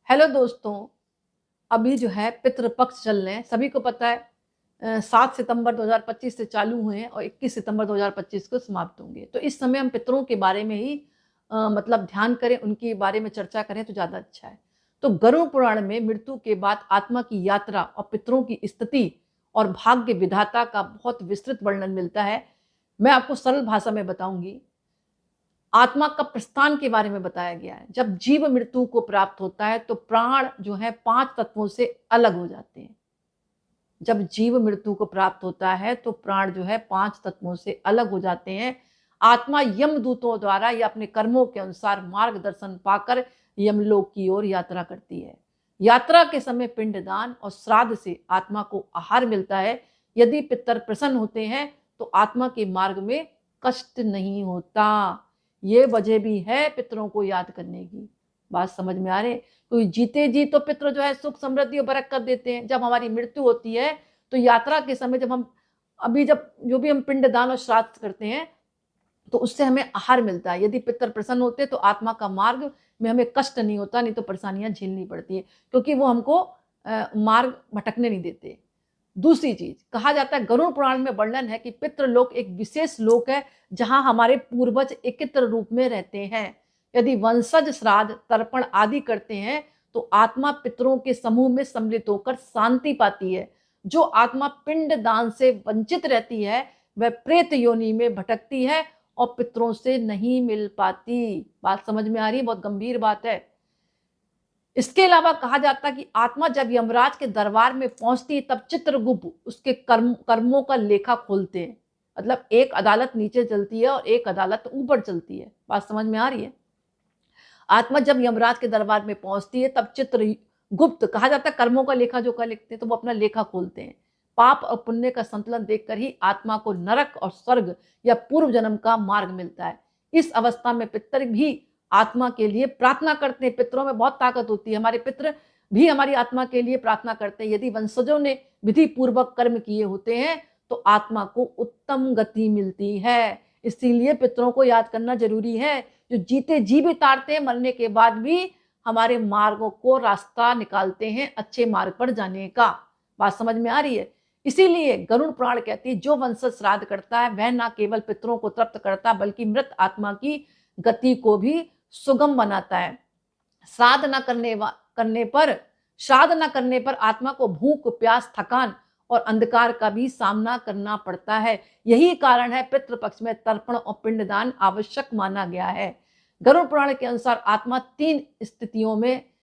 Hello दोस्तों, अभी जो है पितृपक्ष चल रहे हैं। सभी को पता है 7 सितंबर 2025 से चालू हुए हैं और 21 सितंबर 2025 को समाप्त होंगे। तो इस समय हम पितरों के बारे में ही मतलब ध्यान करें, उनके बारे में चर्चा करें तो ज़्यादा अच्छा है। तो गरुड़ पुराण में मृत्यु के बाद आत्मा की यात्रा और पितरों की स्थिति और भाग्य विधाता का बहुत विस्तृत वर्णन मिलता है। मैं आपको सरल भाषा में बताऊंगी। आत्मा का प्रस्थान के बारे में बताया गया है। जब जीव मृत्यु को प्राप्त होता है तो प्राण जो है 5 तत्वों से अलग हो जाते हैं। जब जीव मृत्यु को प्राप्त होता है तो प्राण जो है 5 तत्वों से अलग हो जाते हैं। आत्मा यमदूतों द्वारा या अपने कर्मों के अनुसार मार्गदर्शन पाकर यमलोक की ओर यात्रा करती है। यात्रा के समय पिंडदान और श्राद्ध से आत्मा को आहार मिलता है। यदि पितर प्रसन्न होते हैं तो आत्मा के मार्ग में कष्ट नहीं होता। ये वजह भी है पितरों को याद करने की। बात समझ में आ रही है? कोई जीते जी तो पितर जो है सुख समृद्धि और बरकत देते हैं। जब हमारी मृत्यु होती है तो यात्रा के समय जब हम जब जो भी हम पिंडदान और श्राद्ध करते हैं तो उससे हमें आहार मिलता है। यदि पितर प्रसन्न होते हैं तो आत्मा का मार्ग में हमें कष्ट नहीं होता, नहीं तो परेशानियां झेलनी पड़ती है, क्योंकि वो हमको मार्ग भटकने नहीं देते। दूसरी चीज कहा जाता है, गरुड़ पुराण में वर्णन है कि पितृलोक एक विशेष लोक है जहां हमारे पूर्वज एकत्र रूप में रहते हैं। यदि वंशज श्राद्ध तर्पण आदि करते हैं तो आत्मा पितरों के समूह में सम्मिलित होकर शांति पाती है। जो आत्मा पिंड दान से वंचित रहती है वह प्रेत योनि में भटकती है और पितरों से नहीं मिल पाती। बात समझ में आ रही है? बहुत गंभीर बात है। इसके अलावा कहा जाता है कि आत्मा जब यमराज के दरबार में पहुंचती है तब चित्रगुप्त उसके कर्मों का लेखा खोलते हैं। मतलब एक अदालत नीचे चलती है और एक अदालत ऊपर चलती है। बात समझ में आ रही है? आत्मा जब यमराज के दरबार में पहुंचती है तब चित्रगुप्त कहा जाता है कर्मों का लेखा जोखा लिखते हैं, तो वो अपना लेखा खोलते हैं। पाप और पुण्य का संतुलन देखकर ही आत्मा को नरक और स्वर्ग या पूर्व जन्म का मार्ग मिलता है। इस अवस्था में पितर भी आत्मा के लिए प्रार्थना करते हैं। पितरों में बहुत ताकत होती है। हमारे पितर भी हमारी आत्मा के लिए प्रार्थना करते हैं। यदि वंशजों ने विधि पूर्वक कर्म किए होते हैं तो आत्मा को उत्तम गति मिलती है। इसीलिए पितरों को याद करना जरूरी है। जो जीते जी भी तारते हैं, मरने के बाद भी हमारे मार्गों को रास्ता निकालते हैं अच्छे मार्ग पर जाने का। बात समझ में आ रही है? इसीलिए गरुड़ पुराण कहती है जो वंशज श्राद्ध करता है वह न केवल पितरों को तृप्त करता बल्कि मृत आत्मा की गति को भी सुगम बनाता है। श्राद्ध न करने पर आत्मा को भूख, प्यास, थकान और अंधकार का भी सामना करना पड़ता है। यही कारण है पितृपक्ष में तर्पण और पिंडदान आवश्यक माना गया है। गरुड़ पुराण के अनुसार आत्मा 3 स्थितियों में